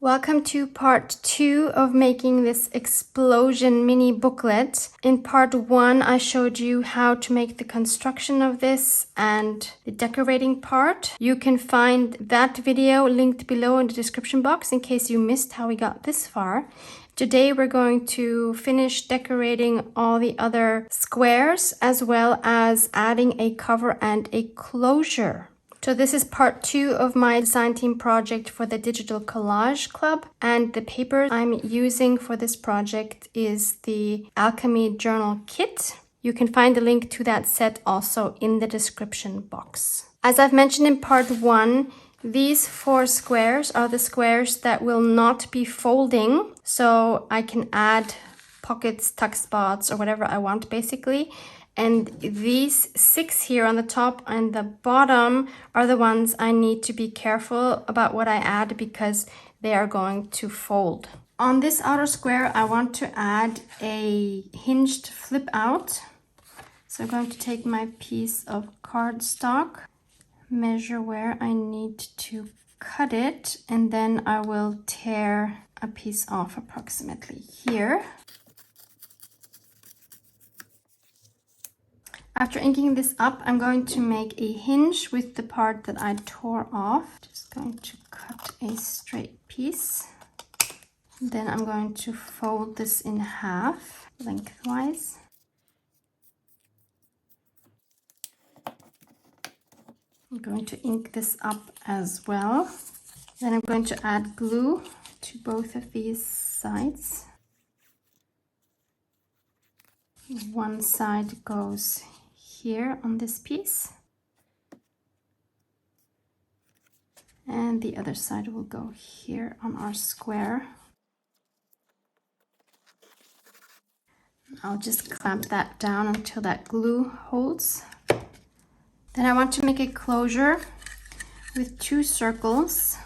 Welcome to part 2 of making this explosion mini booklet. In part 1, I showed you how to make the construction of this and the decorating part. You can find that video linked below in the description box in case you missed how we got this far. Today we're going to finish decorating all the other squares as well as adding a cover and a closure. So this is part 2 of my design team project for the Digital Collage Club, and the paper I'm using for this project is the Alchemy Journal Kit. You can find the link to that set also in the description box. As I've mentioned in part 1, these 4 squares are the squares that will not be folding, so I can add pockets, tuck spots, or whatever I want basically. And these 6 here on the top and the bottom are the ones I need to be careful about what I add because they are going to fold. On this outer square, I want to add a hinged flip out. So I'm going to take my piece of cardstock, measure where I need to cut it, and then I will tear a piece off approximately here. After inking this up, I'm going to make a hinge with the part that I tore off. Just going to cut a straight piece. Then I'm going to fold this in half lengthwise. I'm going to ink this up as well. Then I'm going to add glue to both of these sides. One side goes here on this piece, and the other side will go here on our square. I'll just clamp that down until that glue holds. Then I want to make a closure with 2 circles.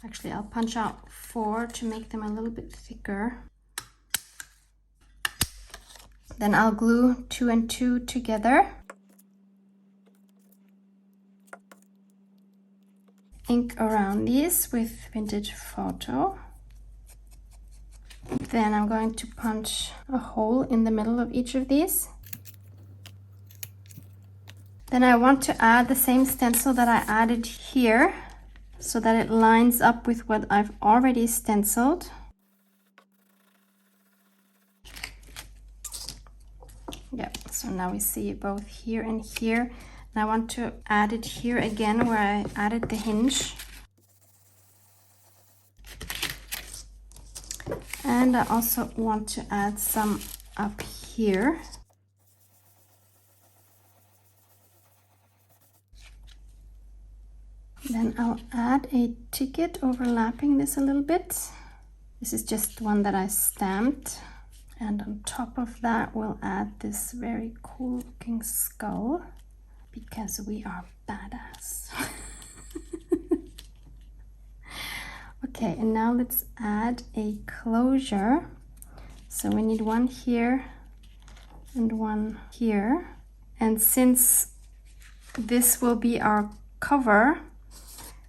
Actually, I'll punch out 4 to make them a little bit thicker. Then I'll glue 2 and 2 together. Ink around these with vintage photo. Then I'm going to punch a hole in the middle of each of these. Then I want to add the same stencil that I added here so that it lines up with what I've already stenciled. Yep, so now we see it both here and here. And I want to add it here again where I added the hinge. And I also want to add some up here. Then I'll add a ticket overlapping this a little bit. This is just one that I stamped. And on top of that, we'll add this very cool looking skull because we are badass. Okay, and now let's add a closure. So we need one here and one here. And since this will be our cover,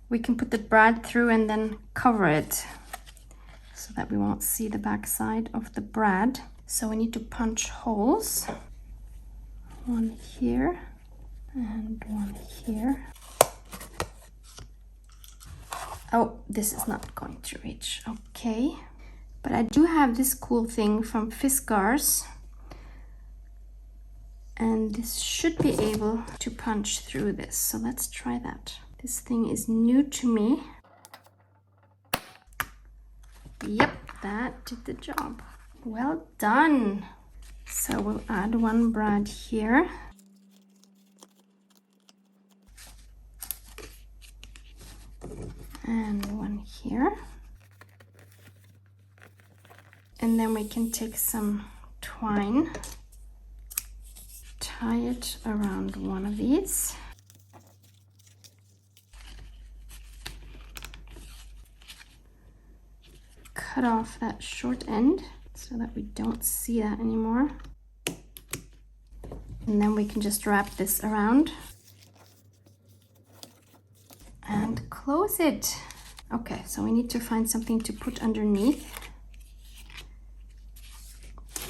we can put the brad through and then cover it, so that we won't see the back side of the brad. So we need to punch holes. One here and one here. Oh, this is not going to reach. Okay. But I do have this cool thing from Fiskars. And this should be able to punch through this. So let's try that. This thing is new to me. Yep, that did the job. Well done. So we'll add one brad here. And one here. And then we can take some twine, tie it around one of these. Cut off that short end so that we don't see that anymore. And then we can just wrap this around and close. close it. Okay, so we need to find something to put underneath.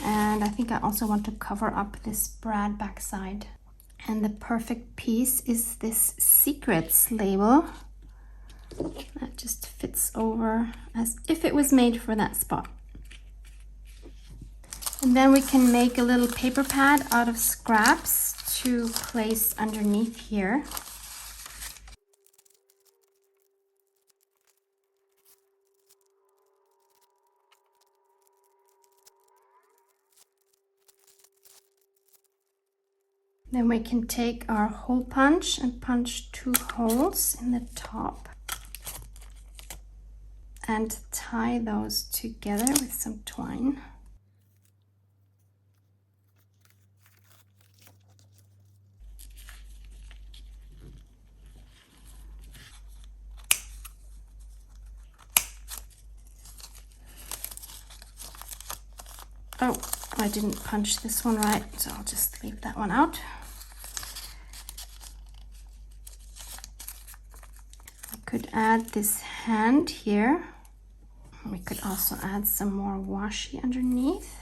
And I think I also want to cover up this brad backside. And the perfect piece is this secrets label. That just fits over as if it was made for that spot. And then we can make a little paper pad out of scraps to place underneath here. Then we can take our hole punch and punch 2 holes in the top and tie those together with some twine. Oh, I didn't punch this one right, so I'll just leave that one out. I could add this hand here. We could also add some more washi underneath.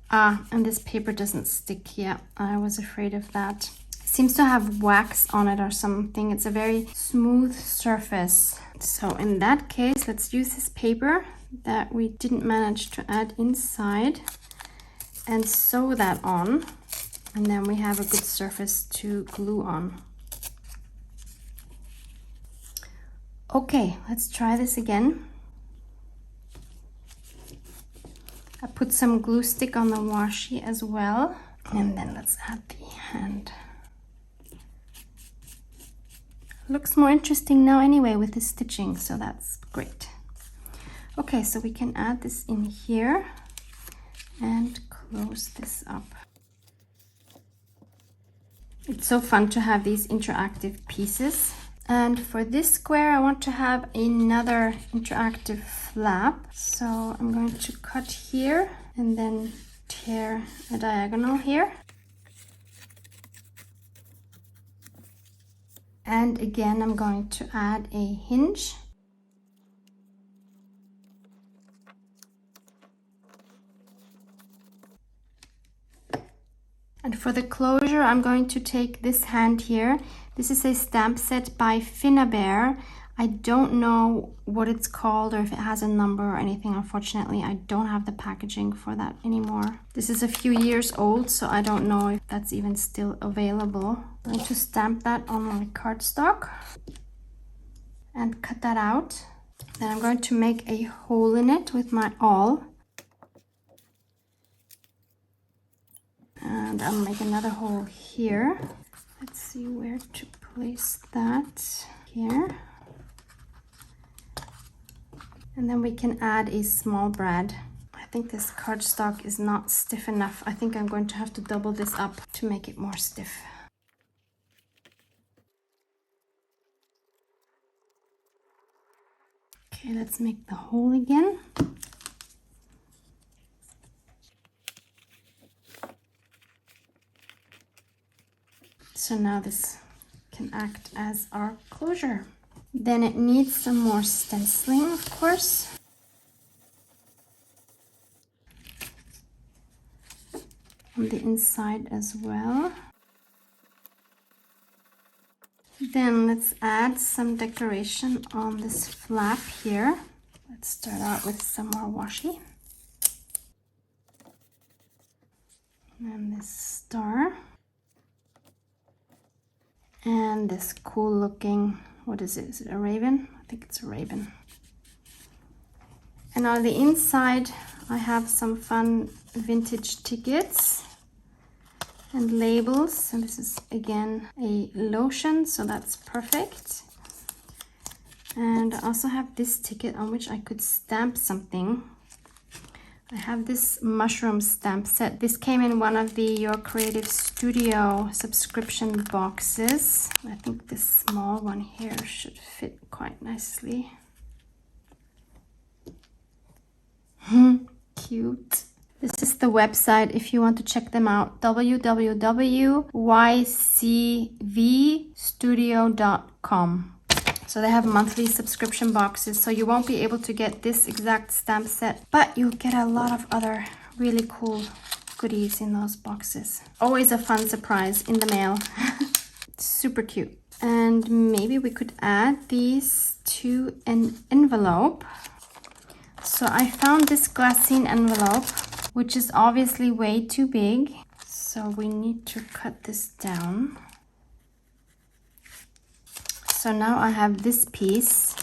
And this paper doesn't stick. Yeah, I was afraid of that. It seems to have wax on it or something. It's a very smooth surface. So in that case, let's use this paper that we didn't manage to add inside and sew that on. And then we have a good surface to glue on. Okay, let's try this again. I put some glue stick on the washi as well. And then let's add the hand. Looks more interesting now anyway with the stitching, so that's great. Okay, so we can add this in here and close this up. It's so fun to have these interactive pieces. And for this square, I want to have another interactive flap. So I'm going to cut here and then tear a diagonal here. And again, I'm going to add a hinge. And for the closure, I'm going to take this hand here. This is a stamp set by Finalizing. I don't know what it's called or if it has a number or anything. Unfortunately, I don't have the packaging for that anymore. This is a few years old, so I don't know if that's even still available. I'm going to stamp that on my cardstock and cut that out. Then I'm going to make a hole in it with my awl. And I'll make another hole here. Let's see where to place that. Here. And then we can add a small brad. I think this cardstock is not stiff enough. I think I'm going to have to double this up to make it more stiff. Okay, let's make the hole again. So now this can act as our closure. Then it needs some more stenciling, of course. On the inside as well. Then let's add some decoration on this flap here. Let's start out with some more washi. And this star. And this cool looking, what is it? Is it a raven? I think it's a raven. And on the inside, I have some fun vintage tickets and labels. And this is again a lotion, so that's perfect. And I also have this ticket on which I could stamp something. I have this mushroom stamp set. This came in one of the Your Creative Studio subscription boxes. I think this small one here should fit quite nicely. Cute. This is the website if you want to check them out, www.ycvstudio.com. So they have monthly subscription boxes, so you won't be able to get this exact stamp set, but you'll get a lot of other really cool goodies in those boxes. Always a fun surprise in the mail. Super cute. And maybe we could add these to an envelope. So I found this glassine envelope, which is obviously way too big. So we need to cut this down. So now I have this piece,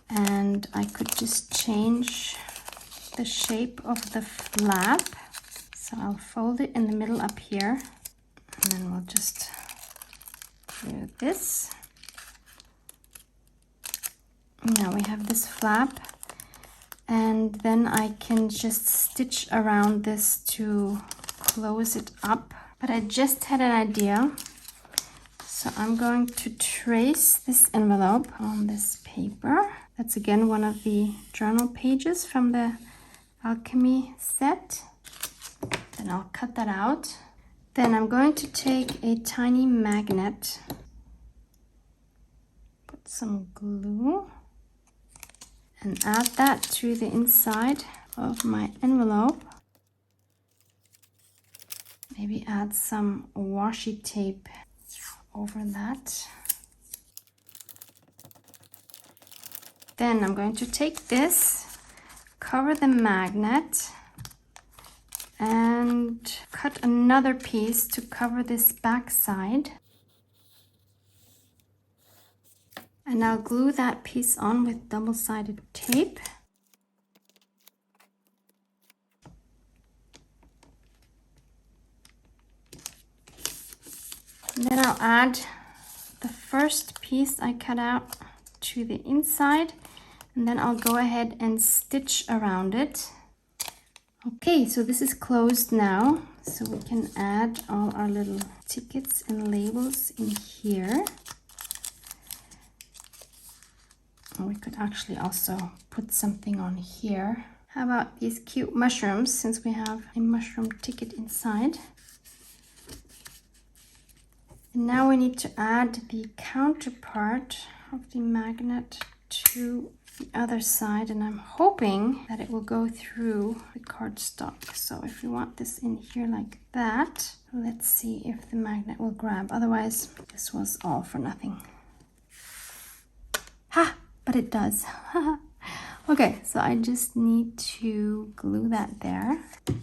and I could just change the shape of the flap. So I'll fold it in the middle up here, and then we'll just do this. Now we have this flap, and then I can just stitch around this to close it up. But I just had an idea. So I'm going to trace this envelope on this paper. That's again one of the journal pages from the alchemy set. Then I'll cut that out. Then I'm going to take a tiny magnet, put some glue, and add that to the inside of my envelope. Maybe add some washi tape over that. Then I'm going to take this, cover the magnet, and cut another piece to cover this back side. And I'll glue that piece on with double-sided tape. And then I'll add the first piece I cut out to the inside, and then I'll go ahead and stitch around it. Okay, so this is closed now, so we can add all our little tickets and labels in here. We could actually also put something on here. How about these cute mushrooms, since we have a mushroom ticket inside? And now we need to add the counterpart of the magnet to the other side, and I'm hoping that it will go through the cardstock. So if we want this in here like that, let's see if the magnet will grab. Otherwise, this was all for nothing. Ha! But it does. Okay, so I just need to glue that there.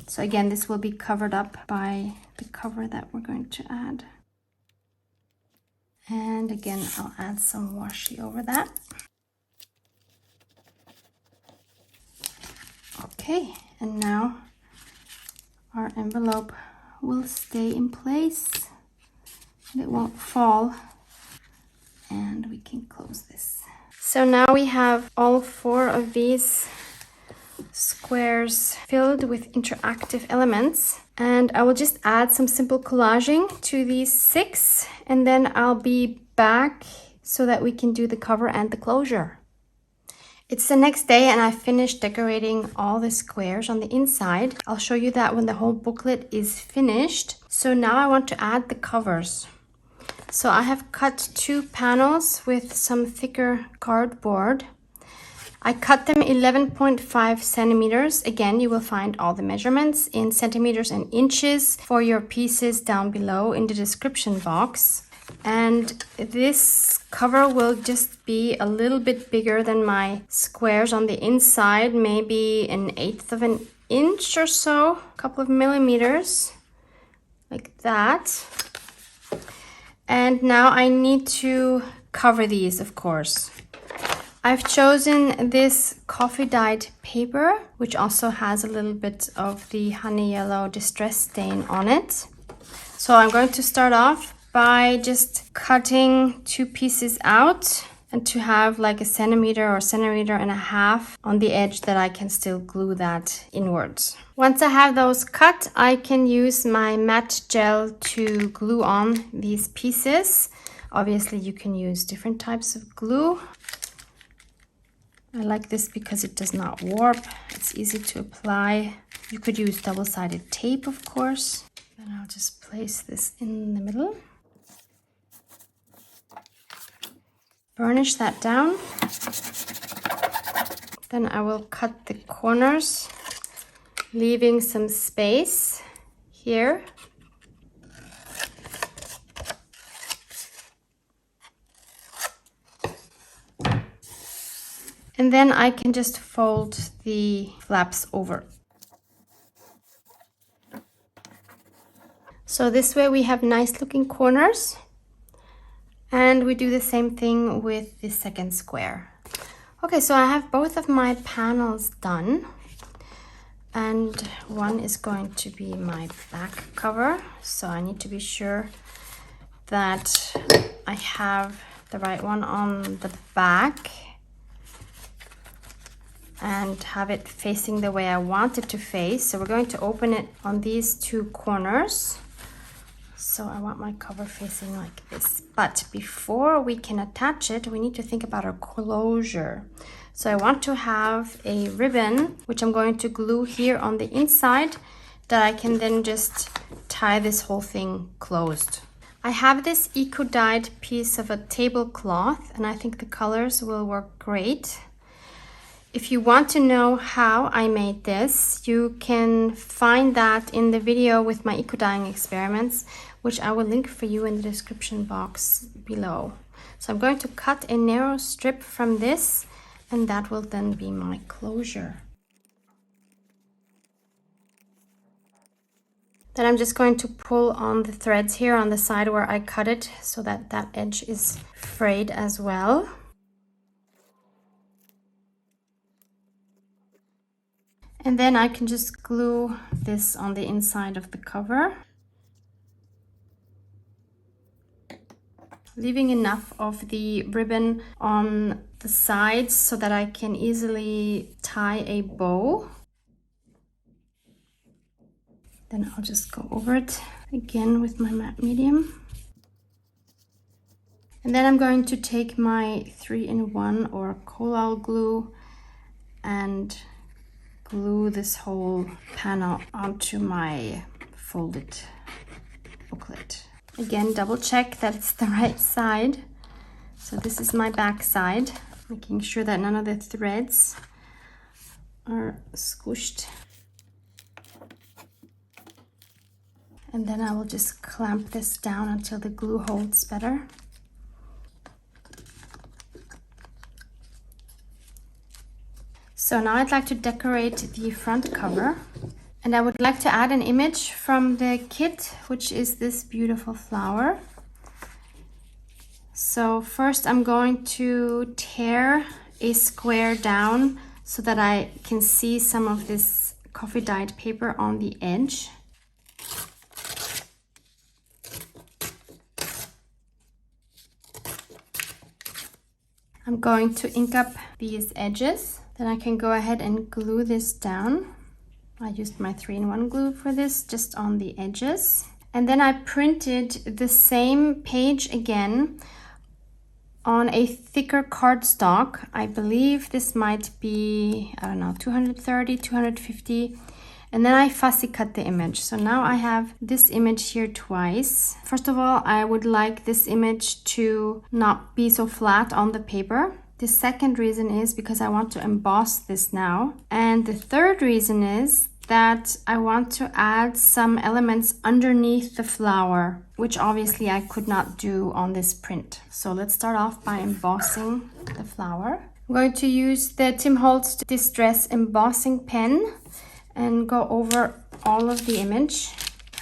So again, this will be covered up by the cover that we're going to add. And again, I'll add some washi over that. Okay, and now our envelope will stay in place and it won't fall. And we can close this. So now we have all 4 of these squares filled with interactive elements. And I will just add some simple collaging to these 6, and then I'll be back so that we can do the cover and the closure. It's the next day and I finished decorating all the squares on the inside. I'll show you that when the whole booklet is finished. So now I want to add the covers. So I have cut 2 panels with some thicker cardboard. I cut them 11.5 centimeters. Again, you will find all the measurements in centimeters and inches for your pieces down below in the description box. And this cover will just be a little bit bigger than my squares on the inside, maybe 1/8 of an inch or so, a couple of millimeters, like that. And now I need to cover these, of course. I've chosen this coffee dyed paper, which also has a little bit of the honey yellow distress stain on it. So I'm going to start off by just cutting 2 pieces out, and to have like 1 centimeter or 1.5 centimeters on the edge that I can still glue that inwards. Once I have those cut, I can use my matte gel to glue on these pieces. Obviously you can use different types of glue. I like this because it does not warp. It's easy to apply. You could use double-sided tape, of course. And I'll just place this in the middle. Burnish that down. Then I will cut the corners, leaving some space here. And then I can just fold the flaps over. So this way we have nice looking corners. And we do the same thing with the second square. Okay, so I have both of my panels done. And one is going to be my back cover. So I need to be sure that I have the right one on the back and have it facing the way I want it to face. So we're going to open it on these two corners. So I want my cover facing like this. But before we can attach it, we need to think about our closure. So I want to have a ribbon, which I'm going to glue here on the inside, that I can then just tie this whole thing closed. I have this eco-dyed piece of a tablecloth, and I think the colors will work great. If you want to know how I made this, you can find that in the video with my eco-dyeing experiments, which I will link for you in the description box below. So I'm going to cut a narrow strip from this, and that will then be my closure. Then I'm just going to pull on the threads here on the side where I cut it so that that edge is frayed as well. And then I can just glue this on the inside of the cover, leaving enough of the ribbon on the sides so that I can easily tie a bow. Then I'll just go over it again with my matte medium. And then I'm going to take my 3-in-1 or collage glue and glue this whole panel onto my folded booklet. Again, double check that it's the right side. So this is my back side, making sure that none of the threads are squished. And then I will just clamp this down until the glue holds better. So now I'd like to decorate the front cover. And I would like to add an image from the kit, which is this beautiful flower. So first I'm going to tear a square down so that I can see some of this coffee dyed paper on the edge. I'm going to ink up these edges. Then I can go ahead and glue this down. I used my 3-in-1 glue for this, just on the edges. And then I printed the same page again on a thicker cardstock. I believe this might be, I don't know, 230, 250. And then I fussy cut the image. So now I have this image here twice. First of all, I would like this image to not be so flat on the paper. The second reason is because I want to emboss this now. And the third reason is that I want to add some elements underneath the flower, which obviously I could not do on this print. So let's start off by embossing the flower. I'm going to use the Tim Holtz Distress embossing pen and go over all of the image.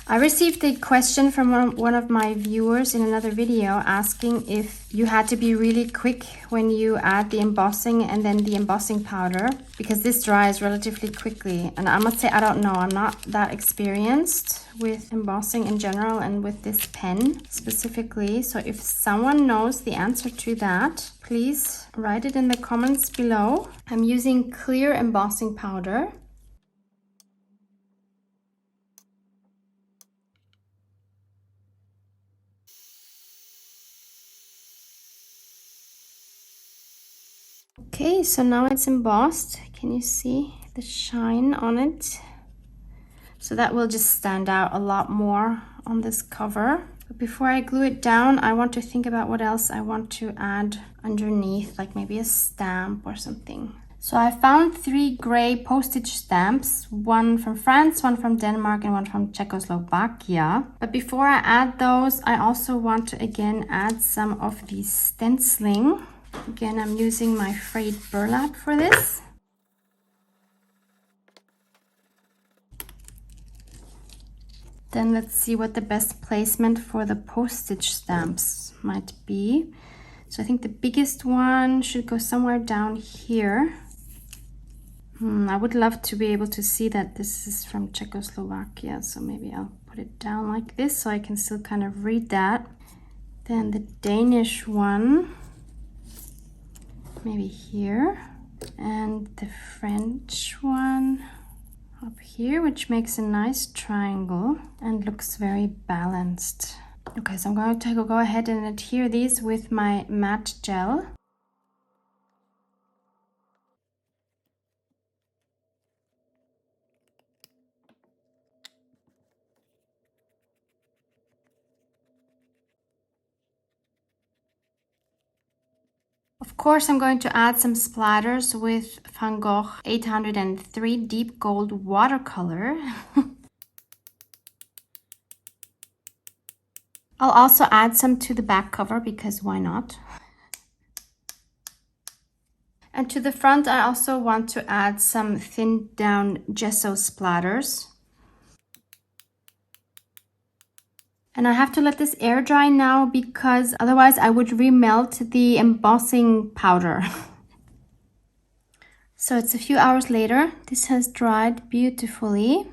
I received a question from one of my viewers in another video asking if you had to be really quick when you add the embossing and then the embossing powder, because this dries relatively quickly. And I must say, I don't know, I'm not that experienced with embossing in general and with this pen specifically. So if someone knows the answer to that, please write it in the comments below. I'm using clear embossing powder. Okay, so now it's embossed. Can you see the shine on it? So that will just stand out a lot more on this cover. But before I glue it down, I want to think about what else I want to add underneath, like maybe a stamp or something. So I found 3 gray postage stamps, one from France, one from Denmark, and one from Czechoslovakia. But before I add those, I also want to again add some of the stenciling. Again, I'm using my frayed burlap for this. Then let's see what the best placement for the postage stamps might be. So I think the biggest one should go somewhere down here. I would love to be able to see that this is from Czechoslovakia, so maybe I'll put it down like this so I can still kind of read that. Then the Danish one, maybe here, and the French one up here, which makes a nice triangle and looks very balanced. Okay, so I'm going to go ahead and adhere these with my matte gel. Of course, I'm going to add some splatters with Van Gogh 803 Deep Gold Watercolor. I'll also add some to the back cover because why not? And to the front, I also want to add some thinned down gesso splatters. And I have to let this air dry now because otherwise I would remelt the embossing powder. So it's a few hours later. This has dried beautifully.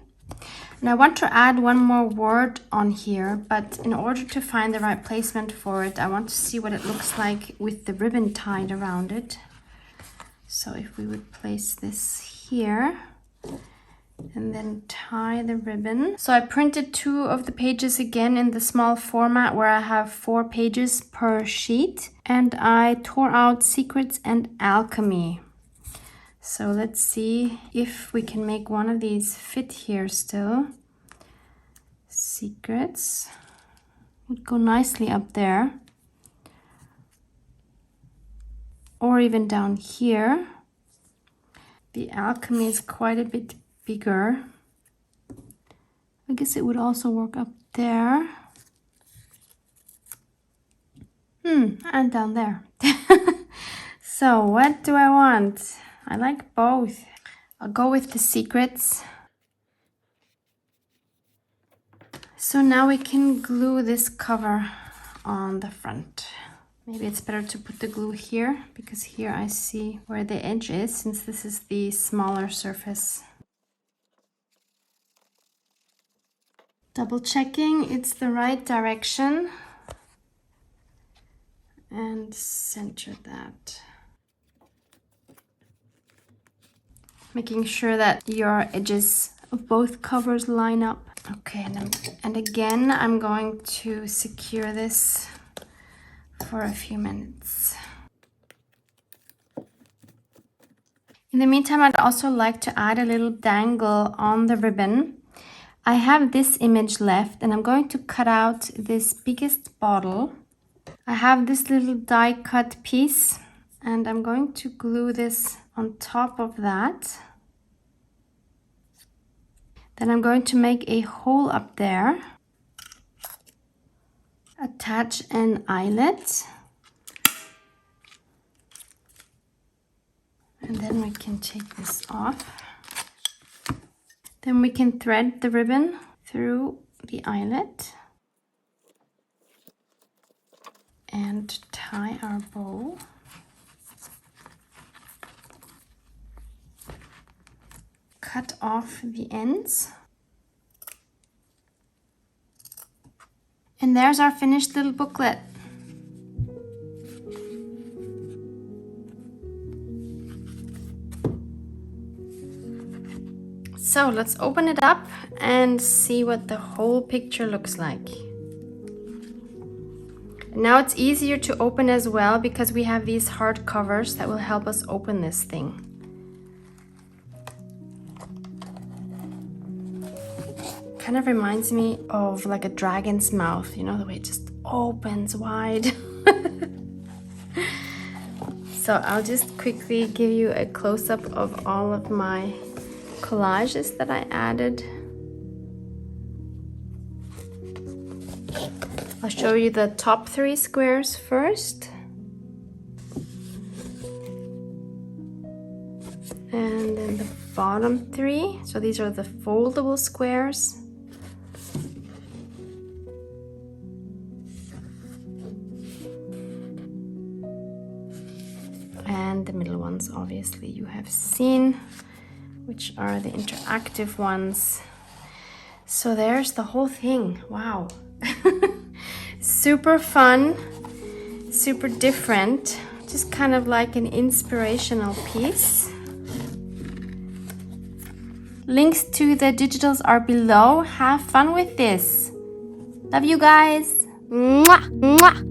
And I want to add one more word on here, but in order to find the right placement for it, I want to see what it looks like with the ribbon tied around it. So if we would place this here and then tie the ribbon. So I printed 2 of the pages again in the small format where I have 4 pages per sheet, and I tore out Secrets and Alchemy. So let's see if we can make one of these fit here still. Secrets would go nicely up there, or even down here. The Alchemy is quite a bit bigger. I guess it would also work up there. And down there. So what do I want? I like both. I'll go with the Secrets. So now we can glue this cover on the front. Maybe it's better to put the glue here because here I see where the edge is since this is the smaller surface. Double checking it's the right direction and center that. Making sure that your edges of both covers line up. Okay, and again, I'm going to secure this for a few minutes. In the meantime, I'd also like to add a little dangle on the ribbon. I have this image left and I'm going to cut out this biggest bottle. I have this little die cut piece and I'm going to glue this on top of that. Then I'm going to make a hole up there. Attach an eyelet. And then we can take this off. Then we can thread the ribbon through the eyelet and tie our bow. Cut off the ends. And there's our finished little booklet. So let's open it up and see what the whole picture looks like. Now it's easier to open as well because we have these hard covers that will help us open this thing. kind of reminds me of like a dragon's mouth, you know, the way it just opens wide. So I'll just quickly give you a close-up of all of my collages that I added. I'll show you the top 3 squares first. And then the bottom 3. So these are the foldable squares. And the middle ones, obviously, you have seen, which are the interactive ones. So there's the whole thing. Wow. Super fun, super different, just kind of like an inspirational piece. Links to the digitals are below. Have fun with this. Love you guys. Mwah, mwah.